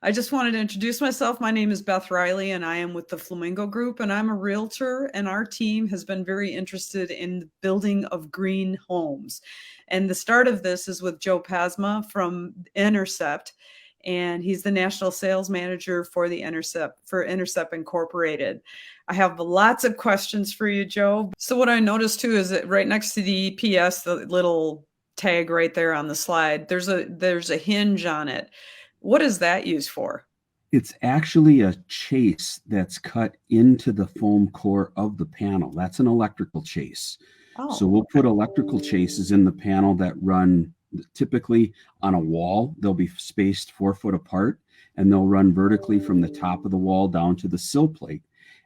I just wanted to introduce myself. My name is Beth Riley, and I am with the Flamingo Group, and I'm a realtor. And our team has been very interested in the building of green homes. And the start of this is with Joe Pasma from Enercept, and he's the national sales manager for the Enercept Incorporated. I have lots of questions for you, Joe. So what I noticed too is that right next to the EPS, the little tag right there on the slide, there's a hinge on it. What is that used for? It's actually a chase that's cut into the foam core of the panel. That's an electrical chase. So Oh, we'll put electrical chases in the panel that run typically on a wall. They'll be spaced 4 foot apart, and they'll run vertically from the top of the wall down to the sill plate.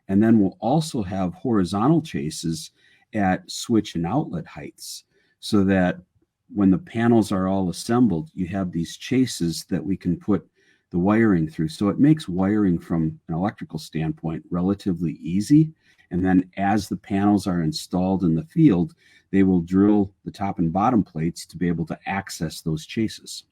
And then we'll also have horizontal chases at switch and outlet heights, so that when the panels are all assembled, you have these chases that we can put the wiring through. So it makes wiring from an electrical standpoint relatively easy. And then as the panels are installed in the field, they will drill the top and bottom plates to be able to access those chases.